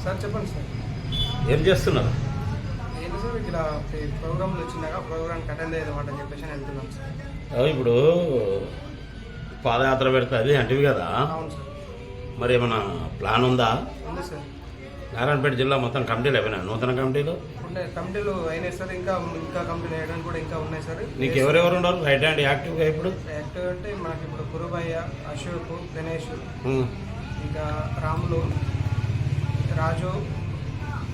Sir చెప్పండి sir. ఏం చేస్తున్నారు? ఏంటి సార్ ఇలా ప్రోగ్రామ్లు వచ్చినాక ప్రోగ్రామ్కి అటెండ్ అయ్యేదన్నమాట అని చెప్పేసి వెళ్తున్నాం సార్. ఇప్పుడు పాదయాత్ర పెడితే అది అంటివి కదా, అవును సార్. మరి ఏమైనా ప్లాన్ ఉందా? ఉంది సార్. నారాయణపేట జిల్లా మొత్తం కమిటీలు అయిపోయినా? నూతన కమిటీలు ఉన్నాయి, కమిటీలు అయినాయి సార్. ఇంకా కమిటీలు వేయడానికి కూడా ఇంకా ఉన్నాయి సార్. నీకు ఎవరెవరు ఉన్నారు రైట్ హ్యాండ్ యాక్టివ్గా ఇప్పుడు? యాక్టివ్ అంటే మనకి ఇప్పుడు కురుబయ్య, అశోక్, గణేష్, ఇంకా రాములు, రాజు,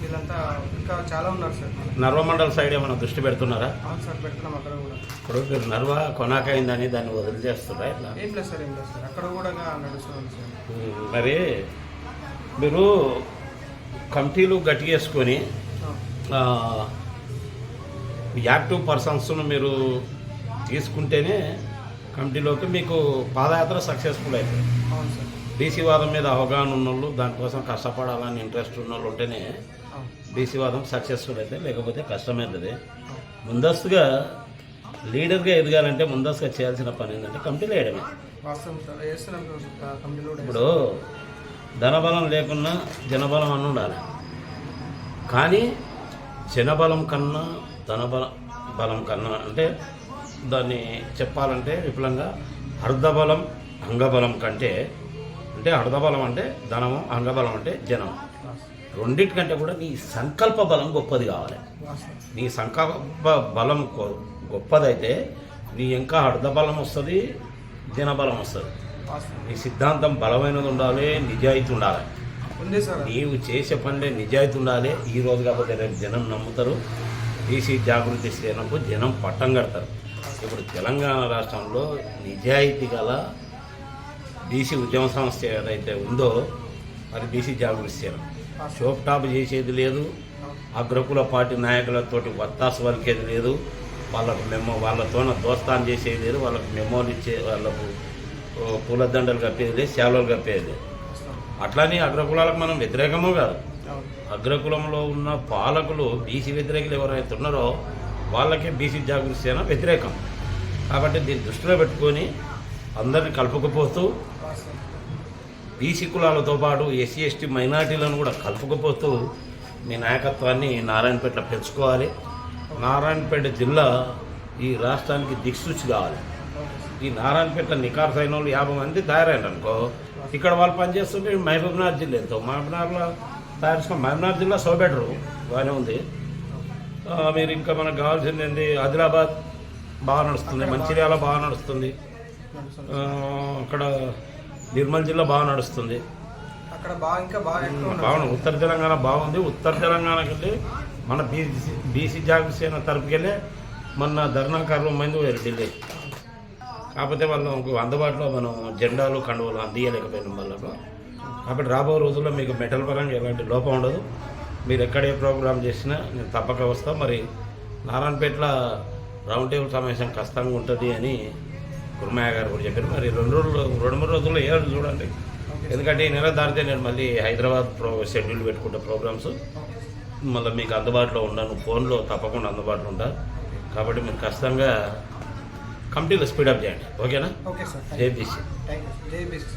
వీళ్ళంతా ఇంకా చాలా ఉన్నారు సార్. నర్వమండల్ సైడ్ ఏమైనా దృష్టి పెడుతున్నారా? అవును సార్, పెడుతున్నాం అక్కడ కూడా. ఇప్పుడు మీరు నర్వ కొనాకైందని దాన్ని వదిలిచేస్తున్నారా ఇట్లా? ఏం లేదు సార్, ఏం లేదు సార్, అక్కడ కూడా నడుస్తుంది సార్. మరి మీరు కమిటీలు గట్టిగేసుకొని యాక్టివ్ పర్సన్స్ను మీరు తీసుకుంటేనే కమిటీలోకి మీకు పాదయాత్ర సక్సెస్ఫుల్ అవుతుంది. అవును సార్. బీసీ వాదం మీద అవగాహన ఉన్నోళ్ళు, దానికోసం కష్టపడాలని ఇంట్రెస్ట్ ఉన్నోళ్ళు ఉంటేనే బీసీ వాదం సక్సెస్ఫుల్ అయితే, లేకపోతే కష్టమవుతుంది. ముందస్తుగా లీడర్గా ఎదగాలంటే ముందస్తుగా చేయాల్సిన పని ఏంటంటే కమిటీలు వేయడమే. ఇప్పుడు ధనబలం లేకున్నా జనబలం అని ఉండాలి, కానీ జనబలం కన్నా బలం కన్నా అంటే దాన్ని చెప్పాలంటే విపులంగా అర్ధబలం అంగబలం కంటే, అంటే అర్ధబలం అంటే ధనము, అంగబలం అంటే జనం. రెండింటికంటే కూడా నీ సంకల్ప బలం గొప్పది కావాలి. నీ సంకల్ప బలం గొప్పదైతే నీ ఇంకా అర్ధబలం వస్తుంది, జనబలం వస్తుంది. నీ సిద్ధాంతం బలమైనది ఉండాలి, నిజాయితీ ఉండాలి. నీవు చేసే పనిలో నిజాయితీ ఉండాలి. ఈ రోజు కాకపోతే రేపు జనం నమ్ముతారు. బీసీ జాగృతి సేనకు జనం పట్టం కడతారు. ఇప్పుడు తెలంగాణ రాష్ట్రంలో నిజాయితీ గల బీసీ ఉద్యమ సంస్థ ఏదైతే ఉందో అది బీసీ జాగృతి సేన. షోప్ టాప్ చేసేది లేదు, అగ్రకుల పార్టీ నాయకులతోటి వత్తాసు వలికేది లేదు, వాళ్ళతో దోస్తాన్ చేసేది లేదు, వాళ్ళకు మెమోలు ఇచ్చే, వాళ్ళకు పూలదండలు కప్పేది లేదు, శాలువలు కప్పేది లేదు. అట్లానే అగ్రకులాలకు మనం వ్యతిరేకమో కాదు. అగ్రకులంలో ఉన్న పాలకులు బీసీ వ్యతిరేకులు ఎవరైతే ఉన్నారో వాళ్ళకే బీసీ జాగృతి సేన వ్యతిరేకం. కాబట్టి దీన్ని దృష్టిలో పెట్టుకొని అందరిని కలుపుకుపోతూ బీసీ కులాలతో పాటు ఎస్సీ ఎస్టీ మైనార్టీలను కూడా కలుపుకుపోతూ మీ నాయకత్వాన్ని నారాయణపేటలో పెంచుకోవాలి. నారాయణపేట జిల్లా ఈ రాష్ట్రానికి దిక్సూచి కావాలి. ఈ నారాయణపేట నికార్స్ అయిన వాళ్ళు 50 మంది తయారైన అనుకో, ఇక్కడ వాళ్ళు పనిచేస్తుంటే మహబూబ్నగర్ జిల్లా ఎంతో, మహబూబ్నగర్లో తయారు చేసుకుని మహబూబ్నగర్ జిల్లా సో బెటరు బాగానే ఉంది. మీరు ఇంకా మనకు కావాల్సింది ఏంటి, ఆదిలాబాద్ బాగా నడుస్తుంది, మంచిర్యాల బాగా నడుస్తుంది, అక్కడ నిర్మల్ జిల్లా బాగా నడుస్తుంది, అక్కడ బాగా ఉత్తర తెలంగాణ బాగుంది. ఉత్తర తెలంగాణకి వెళ్ళి మన బీసీ జాగృతి సేన తరపుకి వెళ్ళి మొన్న ధర్నాకారులు మంది వేరు ఢిల్లీ. కాకపోతే వాళ్ళకు అందుబాటులో మనం జెండాలు కండువలు అందియలేకపోయినాం వాళ్ళకు. కాబట్టి రాబోయే రోజుల్లో మీకు మెటల్ పరంగా ఎలాంటి లోపం ఉండదు. మీరు ఎక్కడ ఏ ప్రోగ్రాం చేసినా నేను తప్పక వస్తాం. మరి నారాయణపేటలో రౌండ్ టేబుల్ సమావేశం కష్టంగా ఉంటుంది అని కుర్మయ్య గారు కూడా చెప్పారు. మరి 2-3 రోజుల్లో ఏడు చూడండి, ఎందుకంటే ఈ నెల దాటితే నేను మళ్ళీ హైదరాబాద్ షెడ్యూల్ పెట్టుకుంటా ప్రోగ్రామ్స్. మళ్ళీ మీకు అందుబాటులో ఉన్నాను, ఫోన్లో తప్పకుండా అందుబాటులో ఉంటా. కాబట్టి మీరు ఖచ్చితంగా కమిటీలో స్పీడప్ చేయండి, ఓకేనా? Okay sir. జై బీసీ. జై బీసీ.